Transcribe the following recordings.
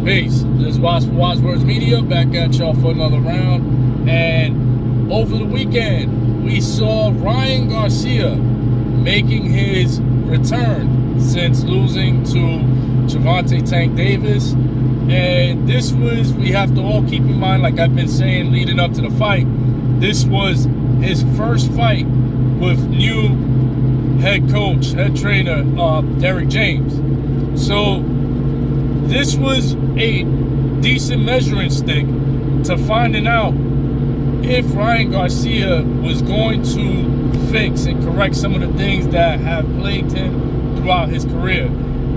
Peace. This is Wise for Wise Words Media, back at y'all for another round. And over the weekend, we saw Ryan Garcia making his return since losing to Duarte Tank Davis. And this was, we have to all keep in mind, like I've been saying leading up to the fight, this was his first fight with new head coach, head trainer, Derrick James. So this was a decent measuring stick to finding out if Ryan Garcia was going to fix and correct some of the things that have plagued him throughout his career.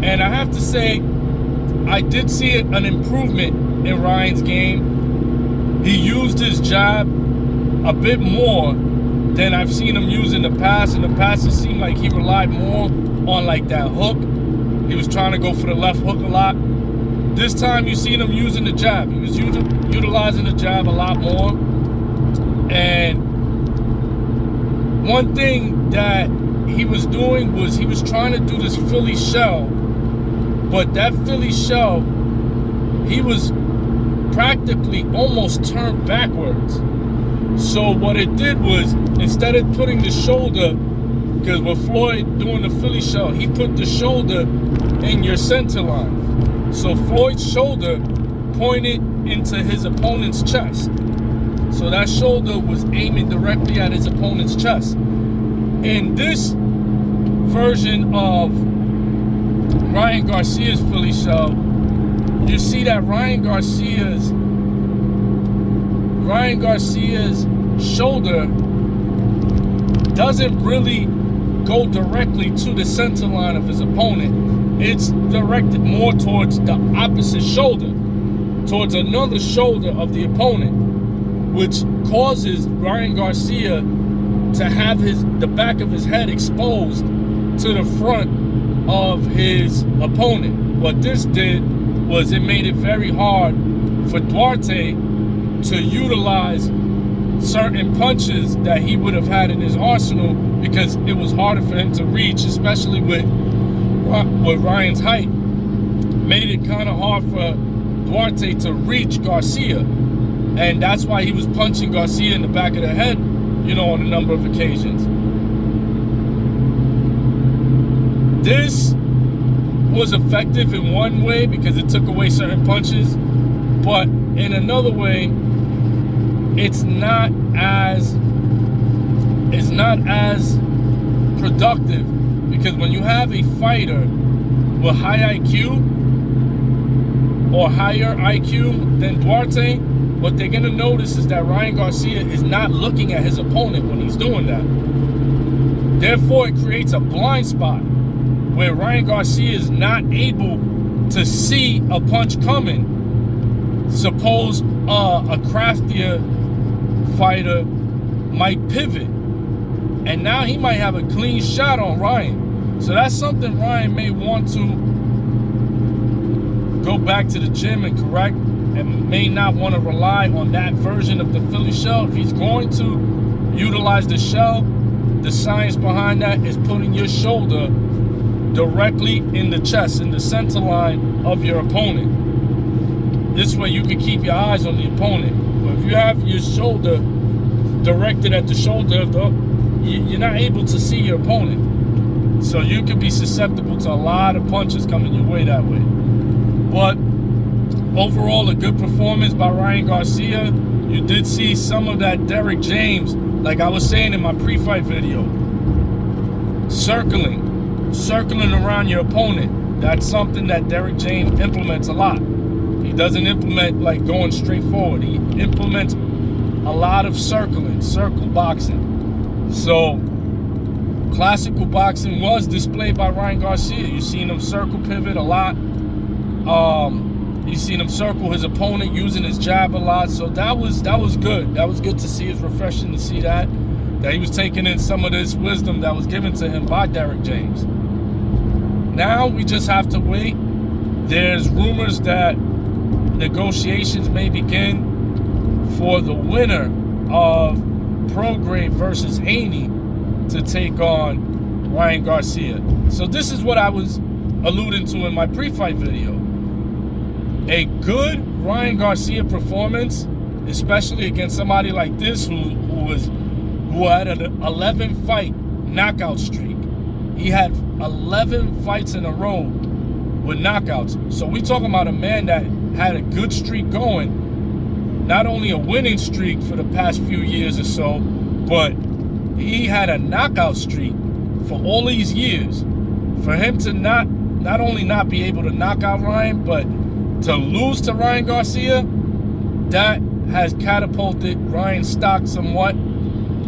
And I have to say, I did see an improvement in Ryan's game. He used his jab a bit more than I've seen him use in the past. In the past, it seemed like he relied more on like that hook. He was trying to go for the left hook a lot. This time you seen him using the jab. He was utilizing the jab a lot more. And one thing that he was doing was he was trying to do this Philly shell. But that Philly shell, he was practically almost turned backwards. So what it did was, instead of putting the shoulder, because with Floyd doing the Philly shell, he put the shoulder in your center line. So Floyd's shoulder pointed into his opponent's chest. So that shoulder was aiming directly at his opponent's chest. In this version of Ryan Garcia's Philly shell, you see that Ryan Garcia's shoulder doesn't really go directly to the center line of his opponent. It's directed more towards the opposite shoulder, towards another shoulder of the opponent, which causes Ryan Garcia to have the back of his head exposed to the front of his opponent. What this did was it made it very hard for Duarte to utilize certain punches that he would have had in his arsenal, because it was harder for him to reach, especially with Ryan's height. Made it kind of hard for Duarte to reach Garcia, and that's why he was punching Garcia in the back of the head, you know, on a number of occasions. This was effective in one way because it took away certain punches, but in another way, it's not as productive, because when you have a fighter with high IQ or higher IQ than Duarte, what they're gonna notice is that Ryan Garcia is not looking at his opponent when he's doing that. Therefore, it creates a blind spot where Ryan Garcia is not able to see a punch coming. Suppose a craftier fighter might pivot, and now he might have a clean shot on Ryan. So that's something Ryan may want to go back to the gym and correct, and may not want to rely on that version of the Philly shell. If he's going to utilize the shell, the science behind that is putting your shoulder directly in the chest, in the center line of your opponent. This way you can keep your eyes on the opponent. But if you have your shoulder directed at the shoulder of you're not able to see your opponent. So you could be susceptible to a lot of punches coming your way that way. But overall, a good performance by Ryan Garcia. You did see some of that Derrick James, like I was saying in my pre-fight video, circling around your opponent. That's something that Derrick James implements a lot. He doesn't implement like going straight forward. He implements a lot of circle boxing. So classical boxing was displayed by Ryan Garcia. You've seen him circle pivot a lot. You've seen him circle his opponent using his jab a lot. So that was good. That was good to see. It's refreshing to see that he was taking in some of this wisdom that was given to him by Derrick James. Now we just have to wait. There's rumors that negotiations may begin for the winner of Prograis versus Haney to take on Ryan Garcia. So this is what I was alluding to in my pre-fight video. A good Ryan Garcia performance, especially against somebody like this who had an 11 fight knockout streak. He had 11 fights in a row with knockouts. So we talking about a man that had a good streak going, not only a winning streak for the past few years or so, but he had a knockout streak for all these years. For him to not only not be able to knock out Ryan, but to lose to Ryan Garcia, that has catapulted Ryan's stock somewhat.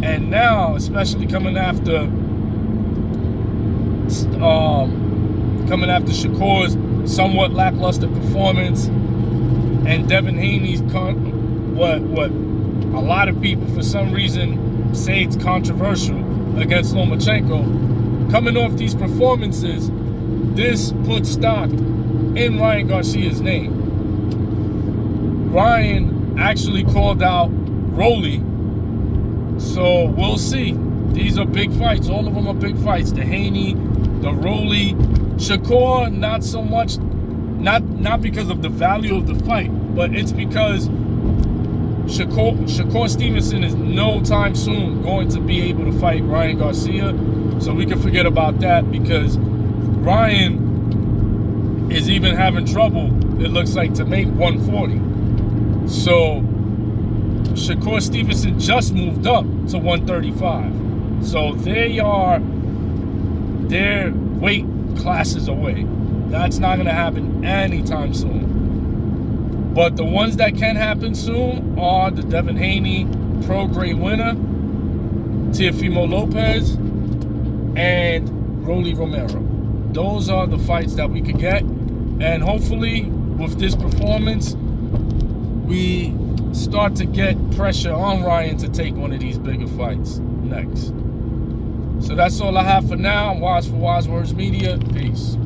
And now, especially coming after Shakur's somewhat lackluster performance, and Devin Haney's what a lot of people for some reason say it's controversial against Lomachenko, coming off these performances, this puts stock in Ryan Garcia's name. Ryan actually called out Rolly, so we'll see. These are big fights. All of them are big fights. The Haney, the Rolly, Shakur, not so much. Not because of the value of the fight, but it's because Shakur Stevenson is no time soon going to be able to fight Ryan Garcia. So we can forget about that, because Ryan is even having trouble, it looks like, to make 140. So Shakur Stevenson just moved up to 135. So their weight classes away. That's not going to happen anytime soon. But the ones that can happen soon are the Devin Haney pro-grade winner, Teofimo Lopez, and Rolly Romero. Those are the fights that we could get. And hopefully, with this performance, we start to get pressure on Ryan to take one of these bigger fights next. So that's all I have for now. I'm Wise for Wise Words Media. Peace.